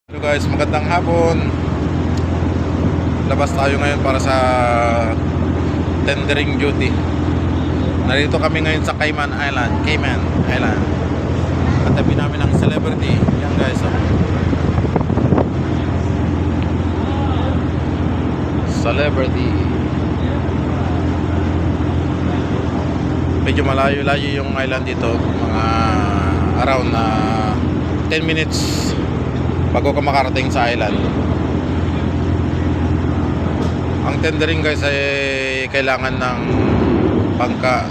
Hello guys, magandang hapon. Labas tayo ngayon para sa tendering duty. Narito kami ngayon sa Cayman Island. Katabi namin ang celebrity. Yan guys, oh. Celebrity. Medyo malayo-layo yung island dito. Mga around 10 minutes bago ka makarating sa island. Ang tendering guys ay kailangan ng bangka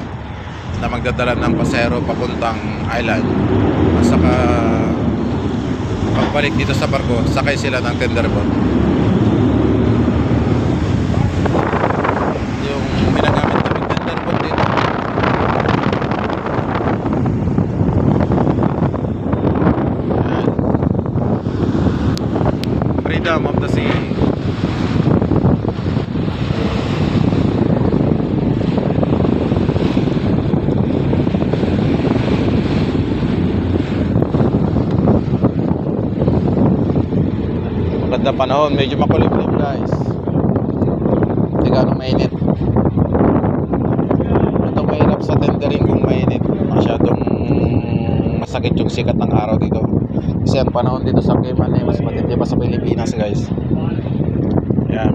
na magdadala ng pasero papuntang island. At saka pagbalik dito sa barko, sakay sila ng tender boat. Yung ginagamit naming tender boat dito, Freedom of the Sea. Maganda panahon, medyo makulimlim guys. Hindi ganong mainit. Ito mahirap sa tendering kung mainit. Masyadong masakit yung sikat ng araw dito. Kasi ang panahon dito sa Cayman ay mas matindi pa sa Pilipinas guys. Yan.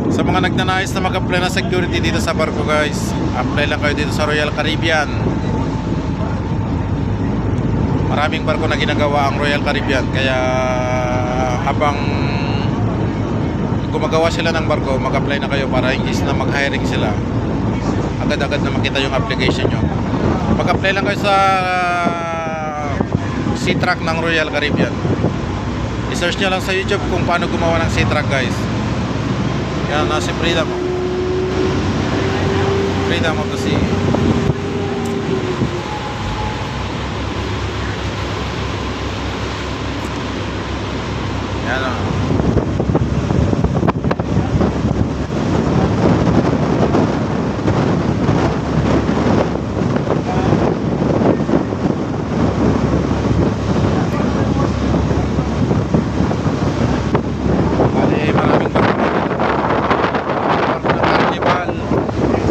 Sa mga nagnanais na mag-apply na security dito sa barko guys, apply lang kayo dito sa Royal Caribbean. Maraming barko na ginagawa ang Royal Caribbean, kaya habang gumagawa sila ng barko, mag-apply na kayo para hindi na mag-hiring sila, agad-agad na makita yung application nyo. Mag-apply lang kayo sa sea truck ng Royal Caribbean. I-search nyo lang sa YouTube kung paano gumawa ng sea truck guys. Yan na si Freedom of the Sea. Yan o.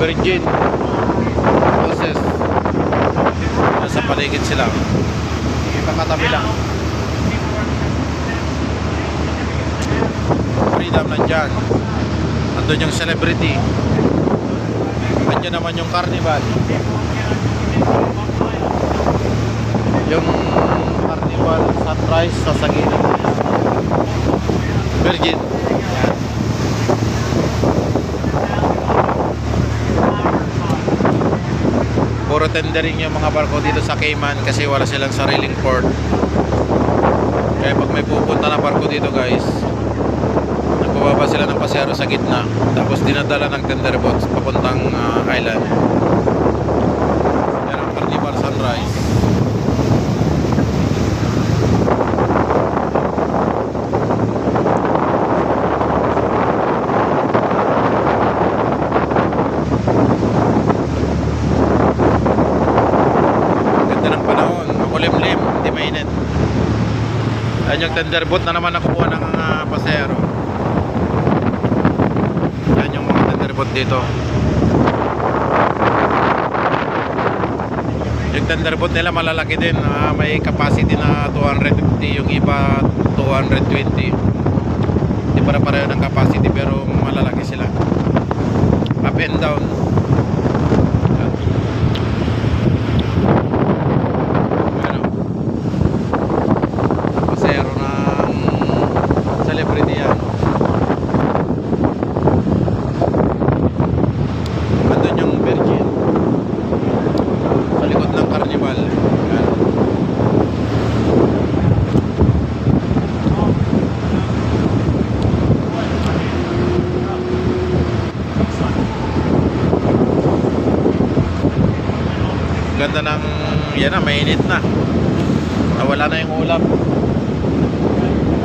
Virgin Process. Nasa paligid sila. Kakatabi lang. Freedom nandyan. Nandun yung celebrity. Nandyan naman yung Carnival. Yung Carnival Sunrise sa Saginaw. Virgin. Yan. Puro tendering yung mga barko dito sa Cayman kasi wala silang sariling port. Kaya pag may pupunta na barko dito guys, nagbababa sila ng pasero sa gitna, tapos dinadala ng tender boats papuntang island. Yan ang Carnival Sunrise. Makulimlim, hindi mainit. Ayan yung tender boat na naman nakukuha ng pasero. Yan yung mga tender boat dito. Yung tender boat nila malalaki din, may capacity na 250, yung iba 220. Hindi para-pareho ng capacity pero malalaki sila. Up and down. Celebrity yan. Andun yung Virgin sa likod ng Carnival. Yan. Ganda ng yan na, mainit na. Nawala na yung ulap.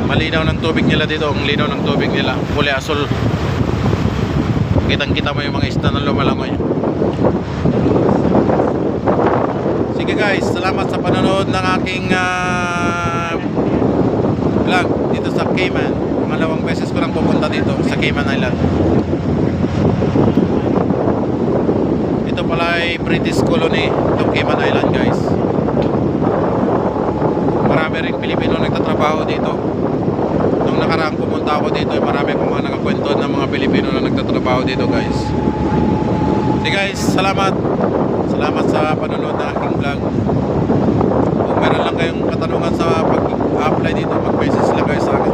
Malinaw ng tubig nila dito. Ang linaw ng tubig nila, kulay asul. Kitang kita mo yung mga isda na lumalangoy. Sige Sige guys, salamat sa panonood ng aking vlog dito sa Cayman. Pangalawang beses ko lang pupunta dito sa Cayman Island. Ito pala ay British colony, itong Cayman Island guys. Marami rin Pilipino nagtatrabaho dito. Nung nakaraang pumunta ako dito, marami pang mga nakakwento ng mga Pilipino na nagtatrabaho dito guys. Sige guys, salamat. Salamat sa panonood ng aking vlog. Kung meron lang kayong katanungan sa pag-apply dito, mag-message lang guys sa akin